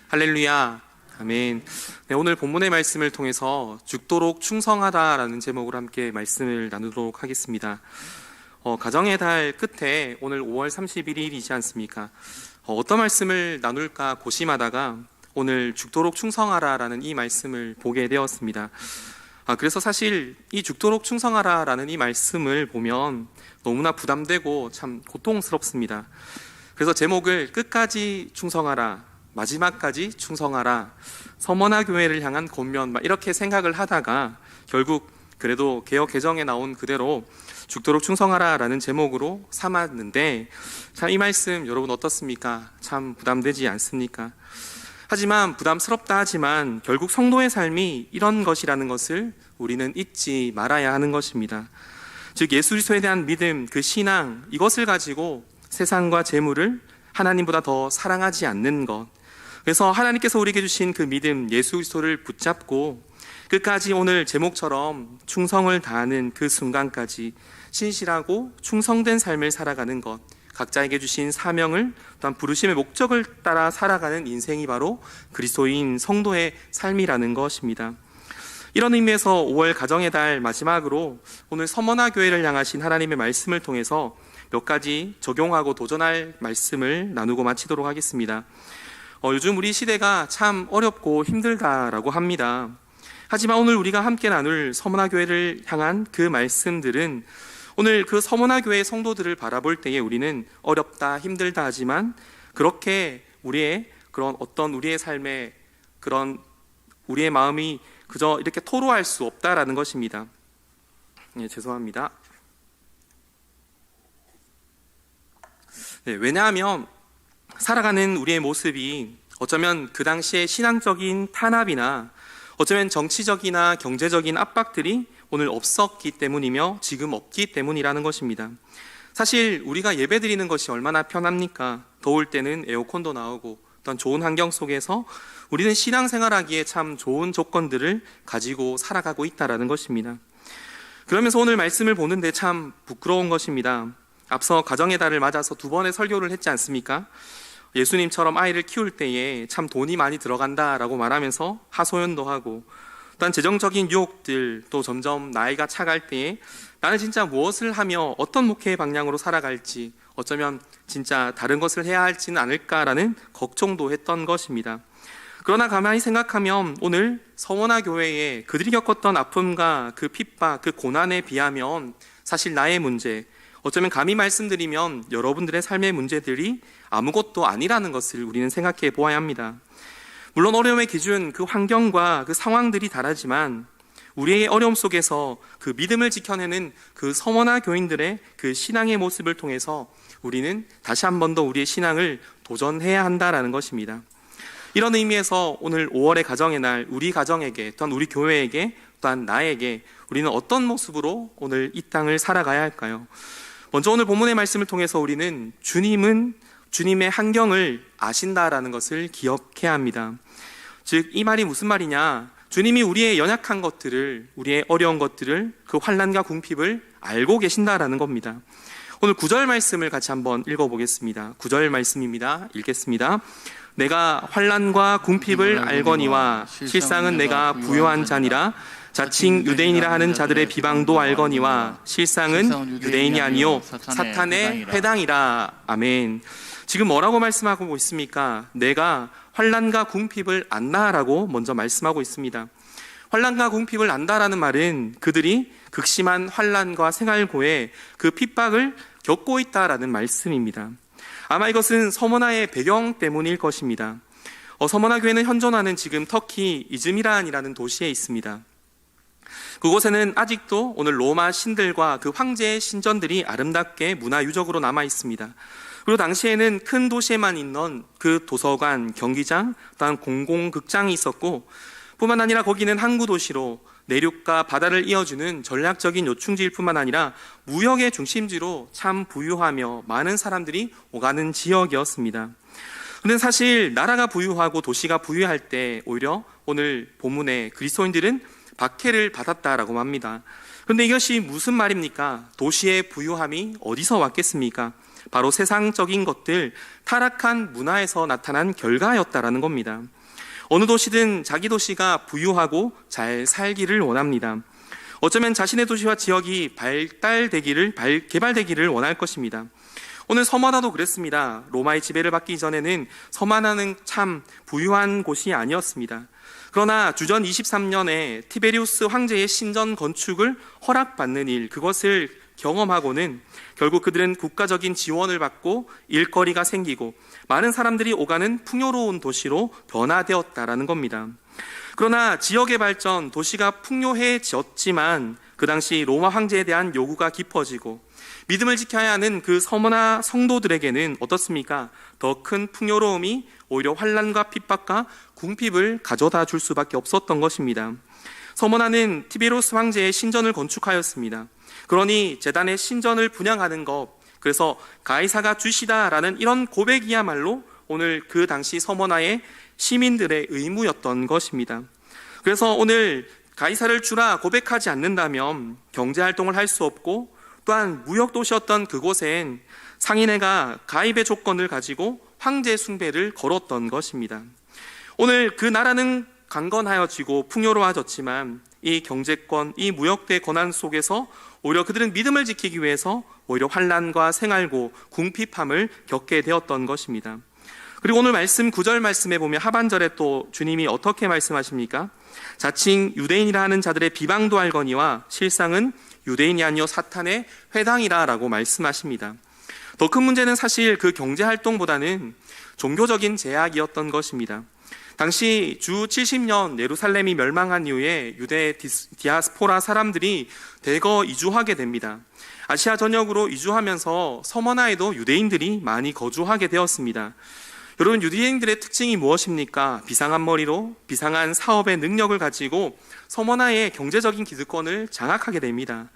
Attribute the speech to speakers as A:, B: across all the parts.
A: 할렐루야. 아멘. 네, 오늘 본문의 말씀을 통해서 죽도록 충성하다라는 제목으로 함께 말씀을 나누도록 하겠습니다. 가정의 달 끝에 오늘 5월 31일이지 않습니까? 어떤 말씀을 나눌까 고심하다가 오늘 죽도록 충성하라라는 이 말씀을 보게 되었습니다. 그래서 사실 이 죽도록 충성하라라는 이 말씀을 보면 너무나 부담되고 참 고통스럽습니다. 그래서 제목을 끝까지 충성하라, 마지막까지 충성하라, 서머나 교회를 향한 권면 이렇게 생각을 하다가 결국 그래도 개역 개정에 나온 그대로 죽도록 충성하라라는 제목으로 삼았는데, 참 이 말씀 여러분 어떻습니까? 참 부담되지 않습니까? 하지만 부담스럽다 하지만 결국 성도의 삶이 이런 것이라는 것을 우리는 잊지 말아야 하는 것입니다. 즉 예수 그리스도에 대한 믿음, 그 신앙, 이것을 가지고 세상과 재물을 하나님보다 더 사랑하지 않는 것, 그래서 하나님께서 우리에게 주신 그 믿음, 예수 그리스도를 붙잡고 끝까지 오늘 제목처럼 충성을 다하는 그 순간까지 신실하고 충성된 삶을 살아가는 것, 각자에게 주신 사명을, 또한 부르심의 목적을 따라 살아가는 인생이 바로 그리스도인 성도의 삶이라는 것입니다. 이런 의미에서 5월 가정의 달 마지막으로 오늘 서머나 교회를 향하신 하나님의 말씀을 통해서 몇 가지 적용하고 도전할 말씀을 나누고 마치도록 하겠습니다. 요즘 우리 시대가 참 어렵고 힘들다라고 합니다. 하지만 오늘 우리가 함께 나눌 서머나 교회를 향한 그 말씀들은 오늘 그 서머나 교회의 성도들을 바라볼 때에 우리는 어렵다, 힘들다 하지만 그렇게 우리의 그런 어떤 우리의 삶에 그런 우리의 마음이 그저 이렇게 토로할 수 없다라는 것입니다. 죄송합니다. 왜냐하면 살아가는 우리의 모습이 어쩌면 그 당시에 신앙적인 탄압이나 어쩌면 정치적이나 경제적인 압박들이 오늘 없었기 때문이며 지금 없기 때문이라는 것입니다. 사실 우리가 예배 드리는 것이 얼마나 편합니까? 더울 때는 에어컨도 나오고 어떤 좋은 환경 속에서 우리는 신앙생활하기에 참 좋은 조건들을 가지고 살아가고 있다는 것입니다. 그러면서 오늘 말씀을 보는데 참 부끄러운 것입니다. 앞서 가정의 달을 맞아서 2번의 설교를 했지 않습니까? 예수님처럼 아이를 키울 때에 참 돈이 많이 들어간다라고 말하면서 하소연도 하고, 또한 재정적인 유혹들, 또 점점 나이가 차갈 때에 나는 진짜 무엇을 하며 어떤 목회의 방향으로 살아갈지, 어쩌면 진짜 다른 것을 해야 할지는 않을까라는 걱정도 했던 것입니다. 그러나 가만히 생각하면 오늘 서머나 교회에 그들이 겪었던 아픔과 그 핍박, 그 고난에 비하면 사실 나의 문제, 어쩌면 감히 말씀드리면 여러분들의 삶의 문제들이 아무것도 아니라는 것을 우리는 생각해 보아야 합니다. 물론 어려움의 기준, 그 환경과 그 상황들이 다르지만 우리의 어려움 속에서 그 믿음을 지켜내는 그 서머나 교인들의 그 신앙의 모습을 통해서 우리는 다시 한 번 더 우리의 신앙을 도전해야 한다라는 것입니다. 이런 의미에서 오늘 5월의 가정의 날, 우리 가정에게, 또한 우리 교회에게, 또한 나에게 우리는 어떤 모습으로 오늘 이 땅을 살아가야 할까요? 먼저 오늘 본문의 말씀을 통해서 우리는 주님은 주님의 환경을 아신다라는 것을 기억해야 합니다. 즉 이 말이 무슨 말이냐, 주님이 우리의 연약한 것들을, 우리의 어려운 것들을, 그 환난과 궁핍을 알고 계신다라는 겁니다. 오늘 9절 말씀을 같이 한번 읽어보겠습니다. 9절 말씀입니다. 읽겠습니다. 내가 환난과 궁핍을 알거니와 실상은 내가 부요한 자니라. 자칭 유대인이라 하는 자들의 비방도 알거니와 실상은 유대인이 아니요 사탄의 회당이라. 아멘. 지금 뭐라고 말씀하고 있습니까? 내가 환난과 궁핍을 안다라고 먼저 말씀하고 있습니다. 환난과 궁핍을 안다라는 말은 그들이 극심한 환난과 생활고에 그 핍박을 겪고 있다라는 말씀입니다. 아마 이것은 서머나의 배경 때문일 것입니다. 서머나 교회는 현존하는 지금 터키 이즈미란이라는 도시에 있습니다. 그곳에는 아직도 오늘 로마 신들과 그 황제의 신전들이 아름답게 문화유적으로 남아 있습니다. 그리고 당시에는 큰 도시에만 있는 그 도서관, 경기장, 또한 공공극장이 있었고, 뿐만 아니라 거기는 항구 도시로 내륙과 바다를 이어주는 전략적인 요충지일 뿐만 아니라 무역의 중심지로 참 부유하며 많은 사람들이 오가는 지역이었습니다. 그런데 사실 나라가 부유하고 도시가 부유할 때 오히려 오늘 본문에 그리스도인들은 박해를 받았다라고 합니다. 그런데 이것이 무슨 말입니까? 도시의 부유함이 어디서 왔겠습니까? 바로 세상적인 것들, 타락한 문화에서 나타난 결과였다라는 겁니다. 어느 도시든 자기 도시가 부유하고 잘 살기를 원합니다. 어쩌면 자신의 도시와 지역이 개발되기를 원할 것입니다. 오늘 서머나도 그랬습니다. 로마의 지배를 받기 이전에는 서머나는 참 부유한 곳이 아니었습니다. 그러나 주전 23년에 티베리우스 황제의 신전 건축을 허락받는 일, 그것을 경험하고는 결국 그들은 국가적인 지원을 받고 일거리가 생기고 많은 사람들이 오가는 풍요로운 도시로 변화되었다라는 겁니다. 그러나 지역의 발전, 도시가 풍요해졌지만 그 당시 로마 황제에 대한 요구가 깊어지고 믿음을 지켜야 하는 그 서머나 성도들에게는 어떻습니까? 더 큰 풍요로움이 오히려 환난과 핍박과 궁핍을 가져다 줄 수밖에 없었던 것입니다. 서머나는 티베리우스 황제의 신전을 건축하였습니다. 그러니 제단의 신전을 분양하는 것, 그래서 가이사가 주시다라는 이런 고백이야말로 오늘 그 당시 서머나의 시민들의 의무였던 것입니다. 그래서 오늘 가이사를 주라 고백하지 않는다면 경제활동을 할 수 없고 또한 무역도시였던 그곳엔 상인회가 가입의 조건을 가지고 황제 숭배를 걸었던 것입니다. 오늘 그 나라는 강건하여지고 풍요로워졌지만 이 경제권, 이 무역대 권한 속에서 오히려 그들은 믿음을 지키기 위해서 오히려 환난과 생활고 궁핍함을 겪게 되었던 것입니다. 그리고 오늘 말씀 9절 말씀에 보면 하반절에 또 주님이 어떻게 말씀하십니까? 자칭 유대인이라 하는 자들의 비방도 알거니와 실상은 유대인이 아니요 사탄의 회당이라 라고 말씀하십니다. 더 큰 문제는 사실 그 경제활동보다는 종교적인 제약이었던 것입니다. 당시 주 70년 예루살렘이 멸망한 이후에 유대 디아스포라 사람들이 대거 이주하게 됩니다. 아시아 전역으로 이주하면서 서머나에도 유대인들이 많이 거주하게 되었습니다. 여러분, 유대인들의 특징이 무엇입니까? 비상한 머리로 비상한 사업의 능력을 가지고 서머나의 경제적인 기득권을 장악하게 됩니다.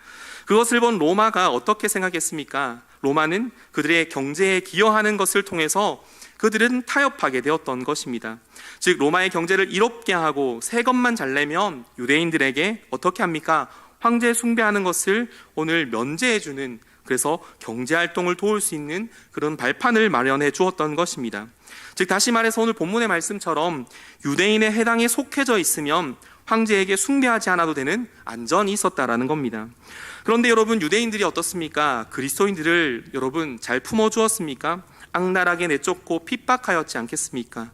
A: 그것을 본 로마가 어떻게 생각했습니까? 로마는 그들의 경제에 기여하는 것을 통해서 그들은 타협하게 되었던 것입니다. 즉 로마의 경제를 이롭게 하고 세금만 잘 내면 유대인들에게 어떻게 합니까? 황제 숭배하는 것을 오늘 면제해주는, 그래서 경제활동을 도울 수 있는 그런 발판을 마련해 주었던 것입니다. 즉 다시 말해서 오늘 본문의 말씀처럼 유대인의 해당에 속해져 있으면 황제에게 숭배하지 않아도 되는 안전이 있었다라는 겁니다. 그런데 여러분, 유대인들이 어떻습니까? 그리스도인들을 여러분 잘 품어주었습니까? 악랄하게 내쫓고 핍박하였지 않겠습니까?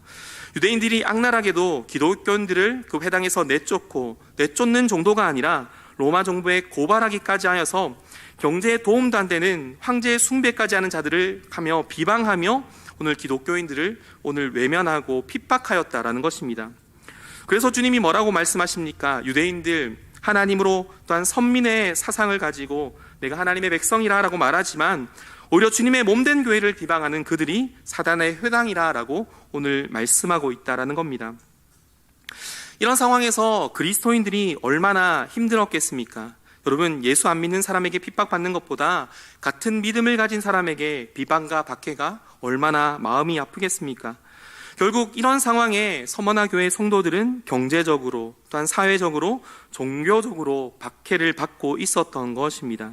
A: 유대인들이 악랄하게도 기독교인들을 그 회당에서 내쫓는 정도가 아니라 로마 정부에 고발하기까지 하여서 경제에 도움도 안 되는 황제의 숭배까지 하는 자들을 하며 비방하며 오늘 기독교인들을 오늘 외면하고 핍박하였다라는 것입니다. 그래서 주님이 뭐라고 말씀하십니까? 유대인들 하나님으로 또한 선민의 사상을 가지고 내가 하나님의 백성이라 라고 말하지만 오히려 주님의 몸된 교회를 비방하는 그들이 사단의 회당이라 라고 오늘 말씀하고 있다라는 겁니다. 이런 상황에서 그리스도인들이 얼마나 힘들었겠습니까? 여러분, 예수 안 믿는 사람에게 핍박받는 것보다 같은 믿음을 가진 사람에게 비방과 박해가 얼마나 마음이 아프겠습니까? 결국 이런 상황에 서머나 교회 성도들은 경제적으로 또한 사회적으로 종교적으로 박해를 받고 있었던 것입니다.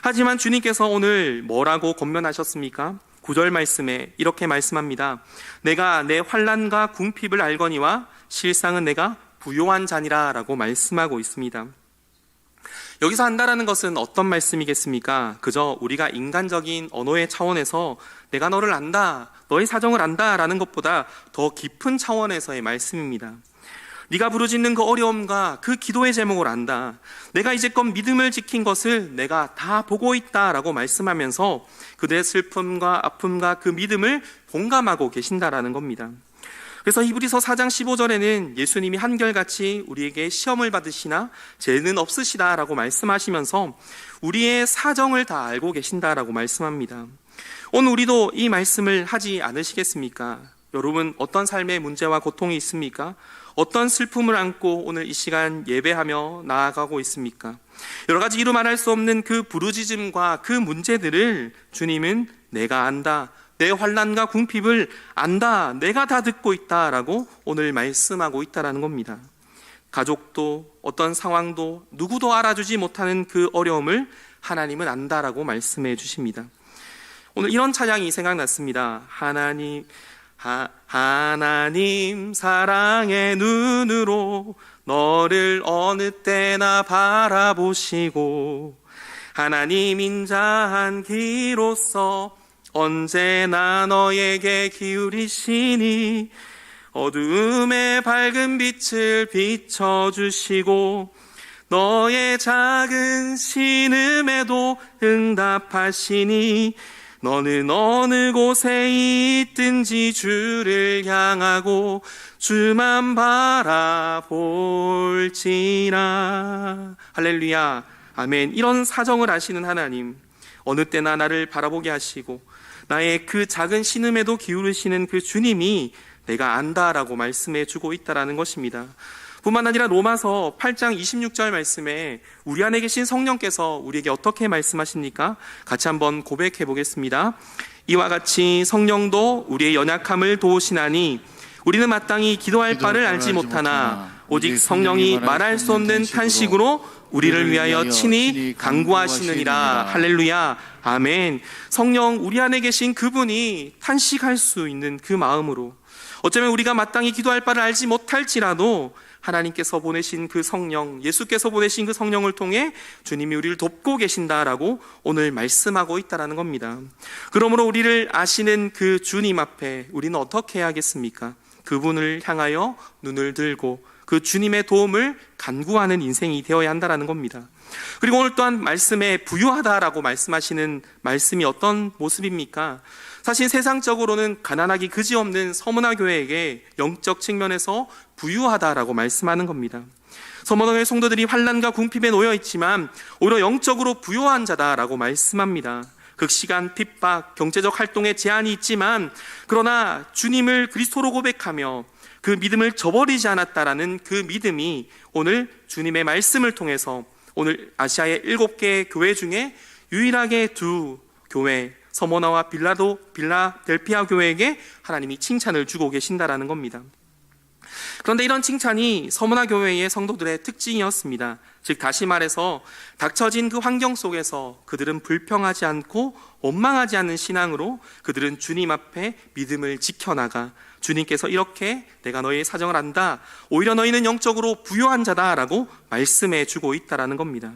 A: 하지만 주님께서 오늘 뭐라고 권면하셨습니까? 9절 말씀에 이렇게 말씀합니다. 내가 내 환난과 궁핍을 알거니와 실상은 내가 부요한 자니라 라고 말씀하고 있습니다. 여기서 한다라는 것은 어떤 말씀이겠습니까? 그저 우리가 인간적인 언어의 차원에서 내가 너를 안다, 너의 사정을 안다 라는 것보다 더 깊은 차원에서의 말씀입니다. 네가 부르짖는 그 어려움과 그 기도의 제목을 안다. 내가 이제껏 믿음을 지킨 것을 내가 다 보고 있다 라고 말씀하면서 그들의 슬픔과 아픔과 그 믿음을 공감하고 계신다라는 겁니다. 그래서 히브리서 4장 15절에는 예수님이 한결같이 우리에게 시험을 받으시나 죄는 없으시다 라고 말씀하시면서 우리의 사정을 다 알고 계신다라고 말씀합니다. 오늘 우리도 이 말씀을 하지 않으시겠습니까? 여러분, 어떤 삶의 문제와 고통이 있습니까? 어떤 슬픔을 안고 오늘 이 시간 예배하며 나아가고 있습니까? 여러 가지 이루 말할 수 없는 그 부르짖음과 그 문제들을 주님은 내가 안다, 내 환난과 궁핍을 안다, 내가 다 듣고 있다라고 오늘 말씀하고 있다라는 겁니다. 가족도 어떤 상황도 누구도 알아주지 못하는 그 어려움을 하나님은 안다라고 말씀해 주십니다. 오늘 이런 찬양이 생각났습니다. 하나님 사랑의 눈으로 너를 어느 때나 바라보시고 하나님 인자한 귀로서 언제나 너에게 기울이시니 어두움의 밝은 빛을 비춰주시고 너의 작은 신음에도 응답하시니 너는 어느 곳에 있든지 주를 향하고 주만 바라볼지라. 할렐루야, 아멘. 이런 사정을 아시는 하나님, 어느 때나 나를 바라보게 하시고 나의 그 작은 신음에도 기울이시는 그 주님이 내가 안다라고 말씀해 주고 있다라는 것입니다. 뿐만 아니라 로마서 8장 26절 말씀에 우리 안에 계신 성령께서 우리에게 어떻게 말씀하십니까? 같이 한번 고백해 보겠습니다. 이와 같이 성령도 우리의 연약함을 도우시나니 우리는 마땅히 기도할 바를 알지 못하나 오직 성령이 말할 수 없는 탄식으로 우리를 위하여 친히 간구하시느니라. 할렐루야, 아멘. 성령, 우리 안에 계신 그분이 탄식할 수 있는 그 마음으로, 어쩌면 우리가 마땅히 기도할 바를 알지 못할지라도 하나님께서 보내신 그 성령, 예수께서 보내신 그 성령을 통해 주님이 우리를 돕고 계신다라고 오늘 말씀하고 있다는 겁니다. 그러므로 우리를 아시는 그 주님 앞에 우리는 어떻게 해야겠습니까? 그분을 향하여 눈을 들고 그 주님의 도움을 간구하는 인생이 되어야 한다는 겁니다. 그리고 오늘 또한 말씀에 부유하다라고 말씀하시는 말씀이 어떤 모습입니까? 사실 세상적으로는 가난하기 그지없는 서문화 교회에게 영적 측면에서 부유하다라고 말씀하는 겁니다. 서문화 교회 성도들이 환난과 궁핍에 놓여 있지만 오히려 영적으로 부유한 자다라고 말씀합니다. 극시간 핍박, 경제적 활동에 제한이 있지만 그러나 주님을 그리스도로 고백하며 그 믿음을 저버리지 않았다라는 그 믿음이 오늘 주님의 말씀을 통해서 오늘 아시아의 7개의 교회 중에 유일하게 2 교회, 서머나와 빌라델피아 교회에게 하나님이 칭찬을 주고 계신다라는 겁니다. 그런데 이런 칭찬이 서머나 교회의 성도들의 특징이었습니다. 즉 다시 말해서 닥쳐진 그 환경 속에서 그들은 불평하지 않고 원망하지 않는 신앙으로 그들은 주님 앞에 믿음을 지켜나가 주님께서 이렇게 내가 너희의 사정을 안다, 오히려 너희는 영적으로 부유한 자다라고 말씀해 주고 있다라는 겁니다.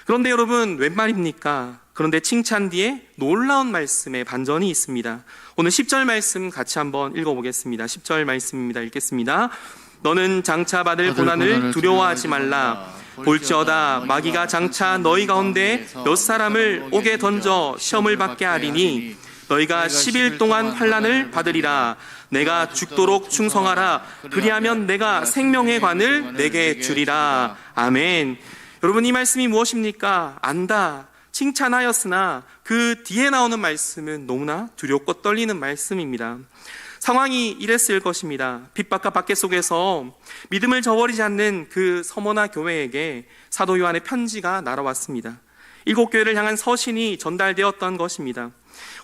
A: 그런데 여러분, 웬 말입니까? 그런데 칭찬 뒤에 놀라운 말씀의 반전이 있습니다. 오늘 10절 말씀 같이 한번 읽어보겠습니다. 10절 말씀입니다. 읽겠습니다. 너는 장차 받을 고난을 두려워하지 말라. 볼지어다 마귀가 장차 너희 가운데 몇 사람을 옥에 던져 시험을 받게 하리니 너희가 10일 동안 환난을 받으리라. 내가 죽도록 충성하라. 그리하면 내가 생명의 관을 내게 주리라. 아멘. 여러분, 이 말씀이 무엇입니까? 안다, 칭찬하였으나 그 뒤에 나오는 말씀은 너무나 두렵고 떨리는 말씀입니다. 상황이 이랬을 것입니다. 핍박과 박해 속에서 믿음을 저버리지 않는 그 서머나 교회에게 사도 요한의 편지가 날아왔습니다. 7교회를 향한 서신이 전달되었던 것입니다.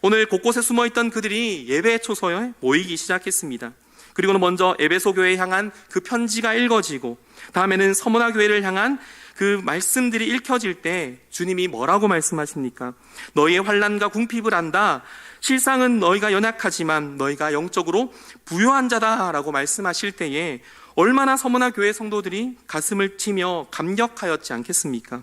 A: 오늘 곳곳에 숨어있던 그들이 예배 초소에 모이기 시작했습니다. 그리고는 먼저 에베소 교회에 향한 그 편지가 읽어지고 다음에는 서머나 교회를 향한 그 말씀들이 읽혀질 때 주님이 뭐라고 말씀하십니까? 너희의 환난과 궁핍을 안다. 실상은 너희가 연약하지만 너희가 영적으로 부유한 자다라고 말씀하실 때에 얼마나 서머나 교회 성도들이 가슴을 치며 감격하였지 않겠습니까?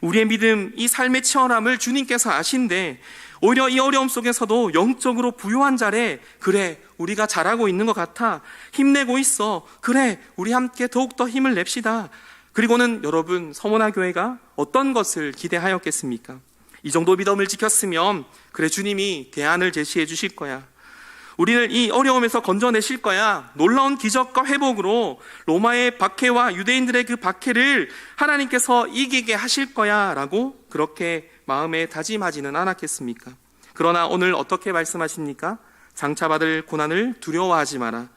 A: 우리의 믿음, 이 삶의 치열함을 주님께서 아신데 오히려 이 어려움 속에서도 영적으로 부유한 자래. 그래, 우리가 잘하고 있는 것 같아. 힘내고 있어. 그래, 우리 함께 더욱더 힘을 냅시다. 그리고는 여러분, 서머나 교회가 어떤 것을 기대하였겠습니까? 이 정도 믿음을 지켰으면 그래, 주님이 대안을 제시해 주실 거야. 우리를 이 어려움에서 건져내실 거야. 놀라운 기적과 회복으로 로마의 박해와 유대인들의 그 박해를 하나님께서 이기게 하실 거야 라고 그렇게 마음에 다짐하지는 않았겠습니까? 그러나 오늘 어떻게 말씀하십니까? 장차 받을 고난을 두려워하지 마라.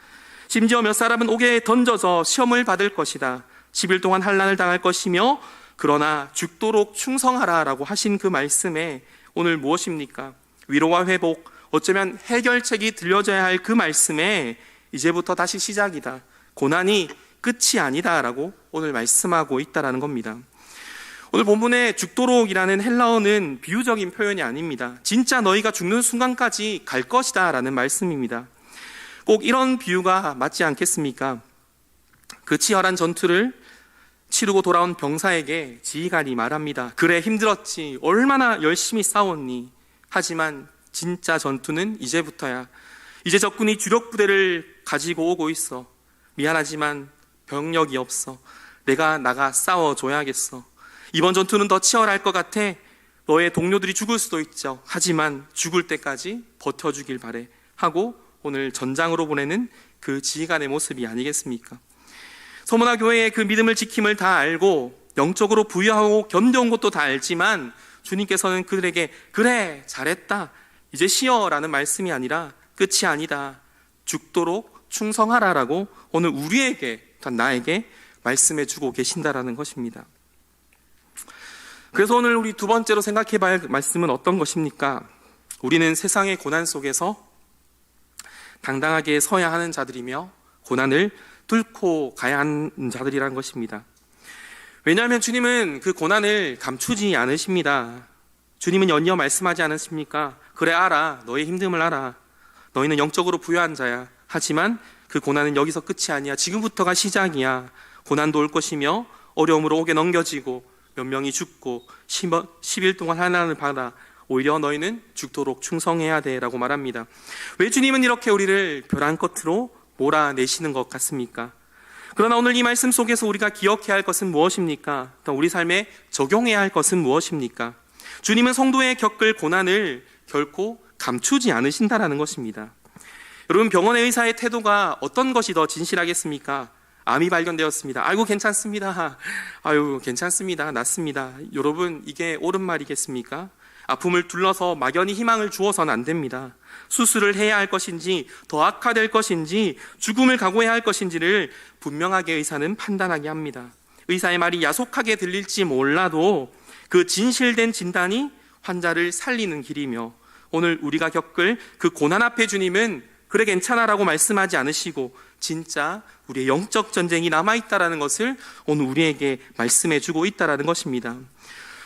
A: 심지어 몇 사람은 옥에 던져서 시험을 받을 것이다. 10일 동안 환난을 당할 것이며 그러나 죽도록 충성하라 라고 하신 그 말씀에 오늘 무엇입니까? 위로와 회복, 어쩌면 해결책이 들려져야 할 그 말씀에 이제부터 다시 시작이다. 고난이 끝이 아니다 라고 오늘 말씀하고 있다는 겁니다. 오늘 본문의 죽도록이라는 헬라어는 비유적인 표현이 아닙니다. 진짜 너희가 죽는 순간까지 갈 것이다 라는 말씀입니다. 꼭 이런 비유가 맞지 않겠습니까? 그 치열한 전투를 치르고 돌아온 병사에게 지휘관이 말합니다. 그래, 힘들었지. 얼마나 열심히 싸웠니? 하지만 진짜 전투는 이제부터야. 이제 적군이 주력 부대를 가지고 오고 있어. 미안하지만 병력이 없어. 내가 나가 싸워줘야겠어. 이번 전투는 더 치열할 것 같아. 너의 동료들이 죽을 수도 있죠. 하지만 죽을 때까지 버텨주길 바래. 하고 오늘 전장으로 보내는 그 지휘관의 모습이 아니겠습니까? 서문화 교회의 그 믿음을 지킴을 다 알고 영적으로 부유하고 견뎌온 것도 다 알지만 주님께서는 그들에게 그래, 잘했다, 이제 쉬어라는 말씀이 아니라 끝이 아니다, 죽도록 충성하라라고 오늘 우리에게, 나에게 말씀해 주고 계신다라는 것입니다. 그래서 오늘 우리 두 번째로 생각해 봐야 할 말씀은 어떤 것입니까? 우리는 세상의 고난 속에서 당당하게 서야 하는 자들이며 고난을 뚫고 가야 하는 자들이라는 것입니다. 왜냐하면 주님은 그 고난을 감추지 않으십니다. 주님은 연이어 말씀하지 않으십니까? 그래, 알아. 너의 힘듦을 알아. 너희는 영적으로 부유한 자야. 하지만 그 고난은 여기서 끝이 아니야. 지금부터가 시작이야. 고난도 올 것이며 어려움으로 옥에 넘겨지고 몇 명이 죽고 10일 동안 환난을 받아 오히려 너희는 죽도록 충성해야 돼 라고 말합니다. 왜 주님은 이렇게 우리를 벼랑 끝으로 몰아내시는 것 같습니까? 그러나 오늘 이 말씀 속에서 우리가 기억해야 할 것은 무엇입니까? 우리 삶에 적용해야 할 것은 무엇입니까? 주님은 성도의 겪을 고난을 결코 감추지 않으신다라는 것입니다. 여러분, 병원의 의사의 태도가 어떤 것이 더 진실하겠습니까? 암이 발견되었습니다. 아이고, 괜찮습니다. 아유, 괜찮습니다. 낫습니다. 여러분, 이게 옳은 말이겠습니까? 아픔을 둘러서 막연히 희망을 주어서는 안 됩니다. 수술을 해야 할 것인지, 더 악화될 것인지, 죽음을 각오해야 할 것인지를 분명하게 의사는 판단하게 합니다. 의사의 말이 야속하게 들릴지 몰라도 그 진실된 진단이 환자를 살리는 길이며, 오늘 우리가 겪을 그 고난 앞에 주님은 그래, 괜찮아라고 말씀하지 않으시고 진짜 우리의 영적 전쟁이 남아있다라는 것을 오늘 우리에게 말씀해 주고 있다라는 것입니다.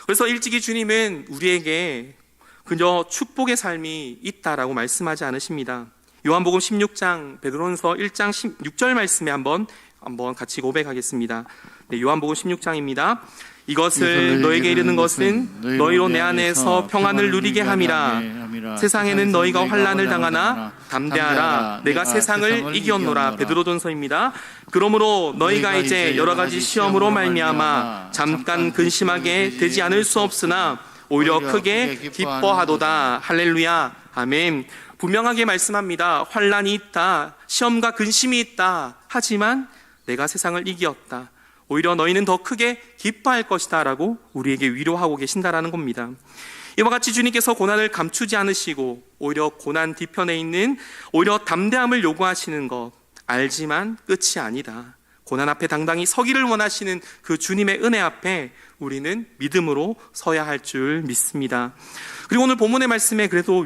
A: 그래서 일찍이 주님은 우리에게 그저 축복의 삶이 있다라고 말씀하지 않으십니다. 요한복음 16장, 베드로전서 1장 16절 말씀에 한번 같이 고백하겠습니다. 네, 요한복음 16장입니다. 이것을 너에게 이르는 것은 너희로 내 안에서 평안을 누리게 함이라. 세상에는 너희가 환난을 당하나 담대하라. 내가 세상을 이겼노라. 베드로전서입니다. 그러므로 너희가 이제 여러 가지 시험으로 말미암아 잠깐 근심하게 되지 않을 수 없으나 오히려 크게 기뻐하도다. 할렐루야. 아멘. 분명하게 말씀합니다. 환난이 있다. 시험과 근심이 있다. 하지만 내가 세상을 이겼다. 오히려 너희는 더 크게 기뻐할 것이다 라고 우리에게 위로하고 계신다라는 겁니다. 이와 같이 주님께서 고난을 감추지 않으시고 오히려 고난 뒤편에 있는 오히려 담대함을 요구하시는 것, 알지만 끝이 아니다. 고난 앞에 당당히 서기를 원하시는 그 주님의 은혜 앞에 우리는 믿음으로 서야 할 줄 믿습니다. 그리고 오늘 본문의 말씀에 그래도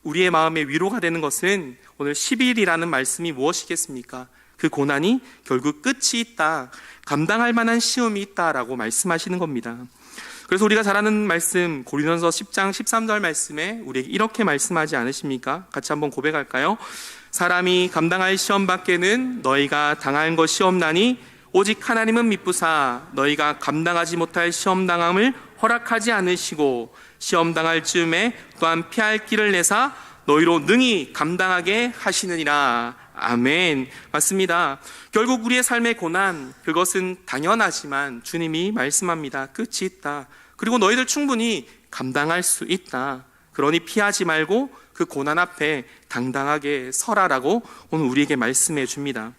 A: 우리의 마음에 위로가 되는 것은 오늘 10일이라는 말씀이 무엇이겠습니까? 그 고난이 결국 끝이 있다, 감당할 만한 시험이 있다라고 말씀하시는 겁니다. 그래서 우리가 잘 아는 말씀, 고린도전서 10장 13절 말씀에 우리에게 이렇게 말씀하지 않으십니까? 같이 한번 고백할까요? 사람이 감당할 시험 밖에는 너희가 당할 것이 없나니 오직 하나님은 미쁘사 너희가 감당하지 못할 시험 당함을 허락하지 않으시고 시험 당할 즈음에 또한 피할 길을 내사 너희로 능히 감당하게 하시느니라. 아멘. 맞습니다. 결국 우리의 삶의 고난, 그것은 당연하지만 주님이 말씀합니다. 끝이 있다. 그리고 너희들 충분히 감당할 수 있다. 그러니 피하지 말고 그 고난 앞에 당당하게 서라라고 오늘 우리에게 말씀해 줍니다.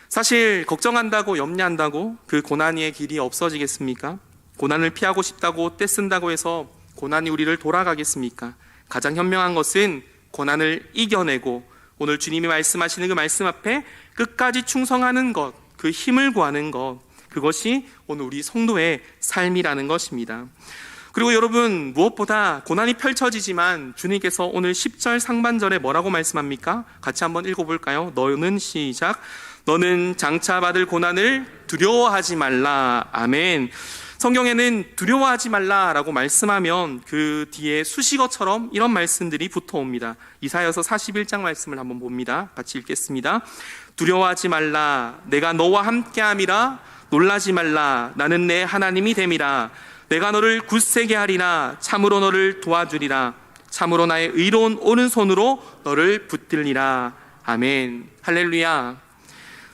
A: 사실 걱정한다고 염려한다고 그 고난의 길이 없어지겠습니까? 고난을 피하고 싶다고 떼쓴다고 해서 고난이 우리를 돌아가겠습니까? 가장 현명한 것은 고난을 이겨내고 오늘 주님이 말씀하시는 그 말씀 앞에 끝까지 충성하는 것, 그 힘을 구하는 것, 그것이 오늘 우리 성도의 삶이라는 것입니다. 그리고 여러분, 무엇보다 고난이 펼쳐지지만 주님께서 오늘 10절 상반절에 뭐라고 말씀합니까? 같이 한번 읽어볼까요? 너는 시작. 너는 장차 받을 고난을 두려워하지 말라. 아멘. 성경에는 두려워하지 말라라고 말씀하면 그 뒤에 수식어처럼 이런 말씀들이 붙어옵니다. 이사야서 41장 말씀을 한번 봅니다. 같이 읽겠습니다. 두려워하지 말라, 내가 너와 함께함이라. 놀라지 말라, 나는 내 하나님이 됨이라. 내가 너를 굳세게 하리라. 참으로 너를 도와주리라. 참으로 나의 의로운 오른손으로 너를 붙들리라. 아멘. 할렐루야.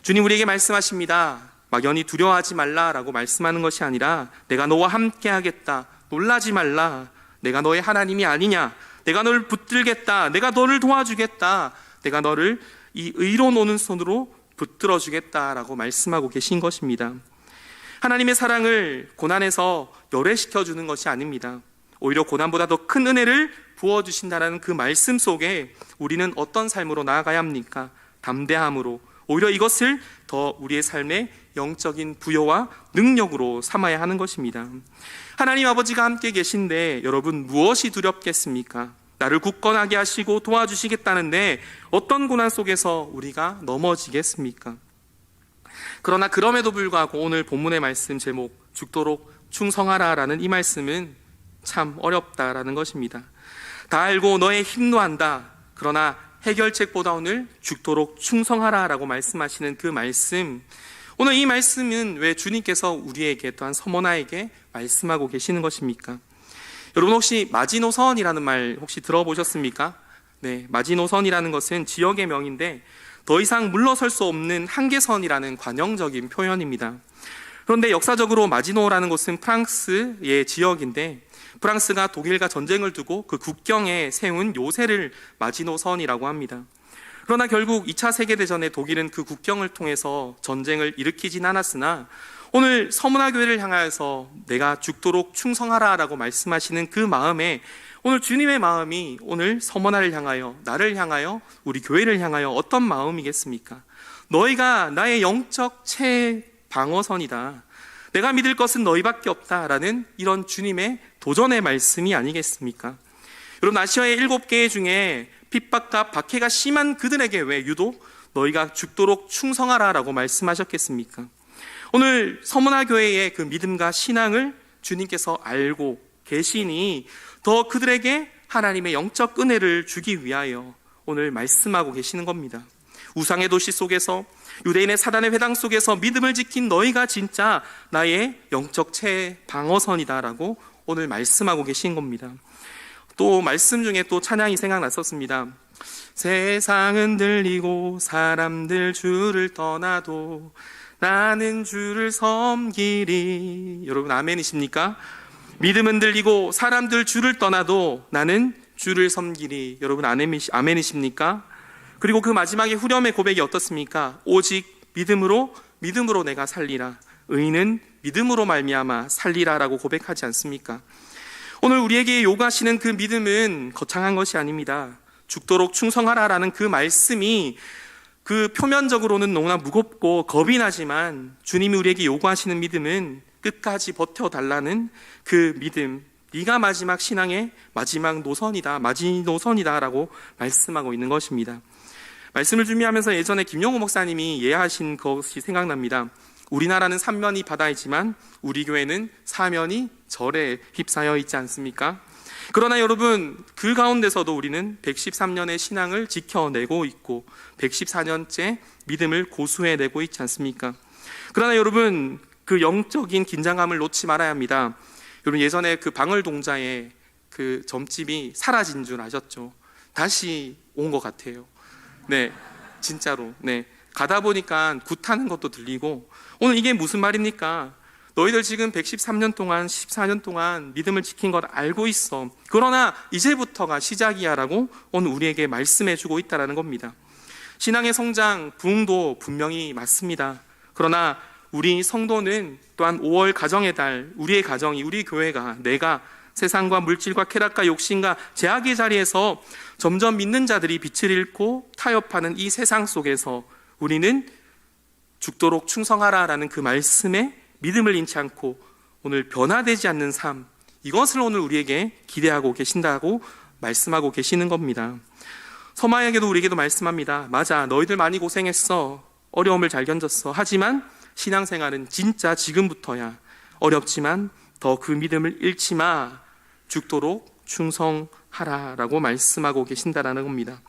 A: 주님 우리에게 말씀하십니다. 막연히 두려워하지 말라라고 말씀하는 것이 아니라 내가 너와 함께 하겠다. 놀라지 말라. 내가 너의 하나님이 아니냐. 내가 너를 붙들겠다. 내가 너를 도와주겠다. 내가 너를 이 의로운 오른손으로 붙들어 주겠다라고 말씀하고 계신 것입니다. 하나님의 사랑을 고난에서 열애시켜 주는 것이 아닙니다. 오히려 고난보다 더 큰 은혜를 부어주신다는 그 말씀 속에 우리는 어떤 삶으로 나아가야 합니까? 담대함으로, 오히려 이것을 더 우리의 삶의 영적인 부여와 능력으로 삼아야 하는 것입니다. 하나님 아버지가 함께 계신데 여러분 무엇이 두렵겠습니까? 나를 굳건하게 하시고 도와주시겠다는데 어떤 고난 속에서 우리가 넘어지겠습니까? 그러나 그럼에도 불구하고 오늘 본문의 말씀 제목 죽도록 충성하라라는 이 말씀은 참 어렵다라는 것입니다. 다 알고 너의 힘도 안다. 그러나 해결책보다 오늘 죽도록 충성하라라고 말씀하시는 그 말씀, 오늘 이 말씀은 왜 주님께서 우리에게 또한 서머나에게 말씀하고 계시는 것입니까? 여러분 혹시 마지노선이라는 말 혹시 들어보셨습니까? 네, 마지노선이라는 것은 지역의 명인데 더 이상 물러설 수 없는 한계선이라는 관용적인 표현입니다. 그런데 역사적으로 마지노라는 곳은 프랑스의 지역인데 프랑스가 독일과 전쟁을 두고 그 국경에 세운 요새를 마지노선이라고 합니다. 그러나 결국 2차 세계대전에 독일은 그 국경을 통해서 전쟁을 일으키진 않았으나 오늘 서문화교회를 향하여서 내가 죽도록 충성하라라고 말씀하시는 그 마음에 오늘 주님의 마음이 오늘 서문화를 향하여, 나를 향하여, 우리 교회를 향하여 어떤 마음이겠습니까? 너희가 나의 영적 최방어선이다. 내가 믿을 것은 너희밖에 없다라는 이런 주님의 도전의 말씀이 아니겠습니까? 여러분 아시아의 7개 중에 핍박과 박해가 심한 그들에게 왜 유독 너희가 죽도록 충성하라라고 말씀하셨겠습니까? 오늘 서문화교회의 그 믿음과 신앙을 주님께서 알고 계시니 더 그들에게 하나님의 영적 은혜를 주기 위하여 오늘 말씀하고 계시는 겁니다. 우상의 도시 속에서, 유대인의 사단의 회당 속에서 믿음을 지킨 너희가 진짜 나의 영적 최방어선이다라고 오늘 말씀하고 계신 겁니다. 또 말씀 중에 또 찬양이 생각났었습니다. 세상은 들리고 사람들 주를 떠나도 나는 주를 섬기리. 여러분 아멘이십니까? 믿음은 들리고 사람들 주를 떠나도 나는 주를 섬기리. 여러분 아멘이십니까? 그리고 그 마지막에 후렴의 고백이 어떻습니까? 오직 믿음으로 내가 살리라. 의인은 믿음으로 말미암아 살리라라고 고백하지 않습니까? 오늘 우리에게 요구하시는 그 믿음은 거창한 것이 아닙니다. 죽도록 충성하라라는 그 말씀이 그 표면적으로는 너무나 무겁고 겁이 나지만 주님이 우리에게 요구하시는 믿음은 끝까지 버텨달라는 그 믿음, 네가 마지막 신앙의 마지막 노선이다, 마지노선이다라고 말씀하고 있는 것입니다. 말씀을 준비하면서 예전에 김용호 목사님이 예하신 것이 생각납니다. 우리나라는 삼면이 바다이지만 우리 교회는 사면이 절에 휩싸여 있지 않습니까? 그러나 여러분 그 가운데서도 우리는 113년의 신앙을 지켜내고 있고 114년째 믿음을 고수해내고 있지 않습니까? 그러나 여러분 그 영적인 긴장감을 놓지 말아야 합니다. 여러분 예전에 그 방울동자의 그 점집이 사라진 줄 아셨죠? 다시 온 것 같아요. 네, 진짜로. 네, 가다 보니까 굿하는 것도 들리고 오늘 이게 무슨 말입니까? 너희들 지금 113년 동안 14년 동안 믿음을 지킨 것 알고 있어. 그러나 이제부터가 시작이야 라고 오늘 우리에게 말씀해 주고 있다는 겁니다. 신앙의 성장, 부흥도 분명히 맞습니다. 그러나 우리 성도는 또한 5월 가정의 달, 우리의 가정이, 우리 교회가, 내가 세상과 물질과 쾌락과 욕심과 제약의 자리에서 점점 믿는 자들이 빛을 잃고 타협하는 이 세상 속에서 우리는 죽도록 충성하라라는 그 말씀에 믿음을 잃지 않고 오늘 변화되지 않는 삶, 이것을 오늘 우리에게 기대하고 계신다고 말씀하고 계시는 겁니다. 서마에게도 우리에게도 말씀합니다. 맞아, 너희들 많이 고생했어. 어려움을 잘 견뎠어. 하지만 신앙생활은 진짜 지금부터야. 어렵지만 더 그 믿음을 잃지 마. 죽도록 충성하라라고 말씀하고 계신다라는 겁니다.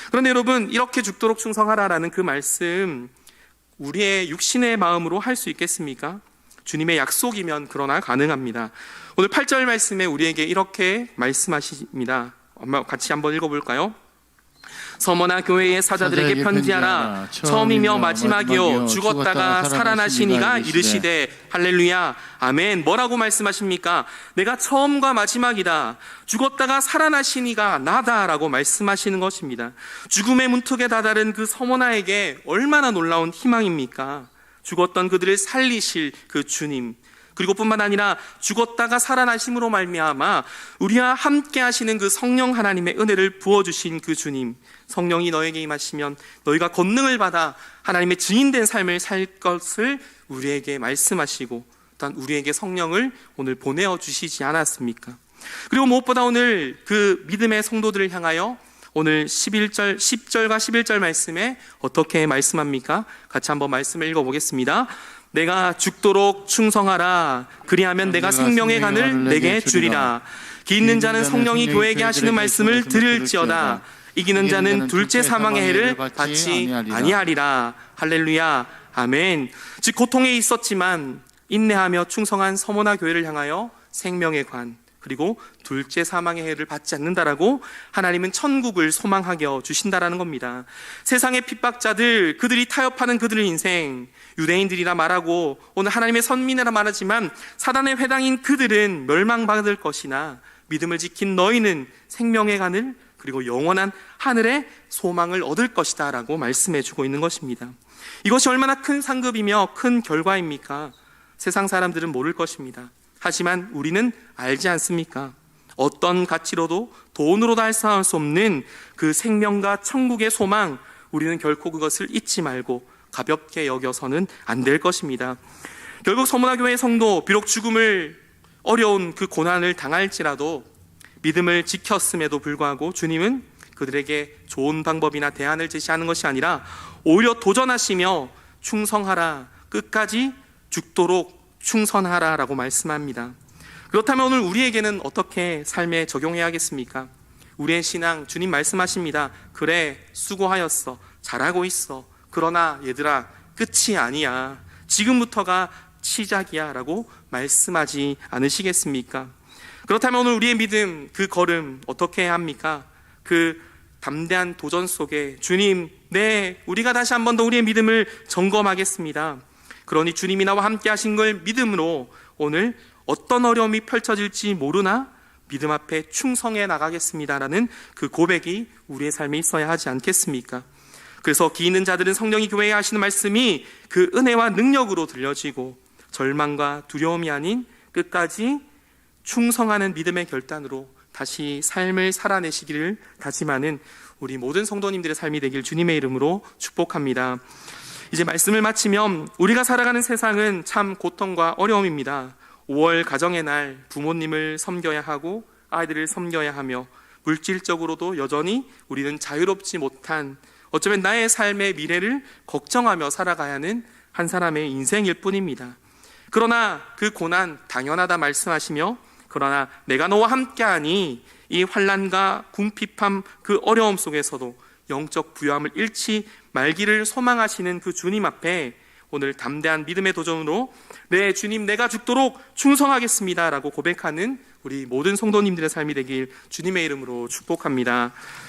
A: 그런데 여러분, 이렇게 죽도록 충성하라라는 그 말씀, 우리의 육신의 마음으로 할 수 있겠습니까? 주님의 약속이면 그러나 가능합니다. 오늘 8절 말씀에 우리에게 이렇게 말씀하십니다. 같이 한번 읽어볼까요? 서머나 교회의 사자들에게 편지하라. 처음이며 마지막이요 죽었다가 살아나신 이가 이르시되 할렐루야 아멘. 뭐라고 말씀하십니까? 내가 처음과 마지막이다. 죽었다가 살아나신 이가 나다라고 말씀하시는 것입니다. 죽음의 문턱에 다다른 그 서머나에게 얼마나 놀라운 희망입니까? 죽었던 그들을 살리실 그 주님, 그리고 뿐만 아니라 죽었다가 살아나심으로 말미암아 우리와 함께 하시는 그 성령 하나님의 은혜를 부어주신 그 주님, 성령이 너에게 임하시면 너희가 권능을 받아 하나님의 증인된 삶을 살 것을 우리에게 말씀하시고 또한 우리에게 성령을 오늘 보내어 주시지 않았습니까? 그리고 무엇보다 오늘 그 믿음의 성도들을 향하여 오늘 10절과 11절 말씀에 어떻게 말씀합니까? 같이 한번 말씀을 읽어보겠습니다. 내가 죽도록 충성하라. 그리하면 내가 생명의 간을 내게 주리라. 기 있는 자는 성령이 교회에게 하시는 말씀을 들을지어다. 이기는 자는 둘째 사망의 해를 받지 아니하리라. 할렐루야 아멘. 즉 고통에 있었지만 인내하며 충성한 서머나 교회를 향하여 생명의 관, 그리고 둘째 사망의 해를 받지 않는다라고 하나님은 천국을 소망하게 주신다라는 겁니다. 세상의 핍박자들, 그들이 타협하는 그들의 인생, 유대인들이라 말하고 오늘 하나님의 선민이라 말하지만 사단의 회당인 그들은 멸망받을 것이나 믿음을 지킨 너희는 생명의 간을, 그리고 영원한 하늘의 소망을 얻을 것이다 라고 말씀해주고 있는 것입니다. 이것이 얼마나 큰 상급이며 큰 결과입니까? 세상 사람들은 모를 것입니다. 하지만 우리는 알지 않습니까? 어떤 가치로도 돈으로도 알아볼 수 없는 그 생명과 천국의 소망, 우리는 결코 그것을 잊지 말고 가볍게 여겨서는 안 될 것입니다. 결국 서머나교회의 성도, 비록 죽음을 어려운 그 고난을 당할지라도 믿음을 지켰음에도 불구하고 주님은 그들에게 좋은 방법이나 대안을 제시하는 것이 아니라 오히려 도전하시며 충성하라, 끝까지 죽도록 충성하라 라고 말씀합니다. 그렇다면 오늘 우리에게는 어떻게 삶에 적용해야겠습니까? 우리의 신앙, 주님 말씀하십니다. 그래, 수고하였어, 잘하고 있어. 그러나 얘들아, 끝이 아니야. 지금부터가 시작이야 라고 말씀하지 않으시겠습니까? 그렇다면 오늘 우리의 믿음, 그 걸음 어떻게 해야 합니까? 그 담대한 도전 속에 주님, 네, 우리가 다시 한 번 더 우리의 믿음을 점검하겠습니다. 그러니 주님이 나와 함께 하신 걸 믿음으로 오늘 어떤 어려움이 펼쳐질지 모르나 믿음 앞에 충성해 나가겠습니다라는 그 고백이 우리의 삶에 있어야 하지 않겠습니까? 그래서 기 있는 자들은 성령이 교회에 하시는 말씀이 그 은혜와 능력으로 들려지고 절망과 두려움이 아닌 끝까지 충성하는 믿음의 결단으로 다시 삶을 살아내시기를 다짐하는 우리 모든 성도님들의 삶이 되길 주님의 이름으로 축복합니다. 이제 말씀을 마치면 우리가 살아가는 세상은 참 고통과 어려움입니다. 5월 가정의 날 부모님을 섬겨야 하고 아이들을 섬겨야 하며 물질적으로도 여전히 우리는 자유롭지 못한, 어쩌면 나의 삶의 미래를 걱정하며 살아가야 하는 한 사람의 인생일 뿐입니다. 그러나 그 고난 당연하다 말씀하시며, 그러나 내가 너와 함께하니 이 환난과 궁핍함 그 어려움 속에서도 영적 부유함을 잃지 말기를 소망하시는 그 주님 앞에 오늘 담대한 믿음의 도전으로 네 주님, 내가 죽도록 충성하겠습니다 라고 고백하는 우리 모든 성도님들의 삶이 되길 주님의 이름으로 축복합니다.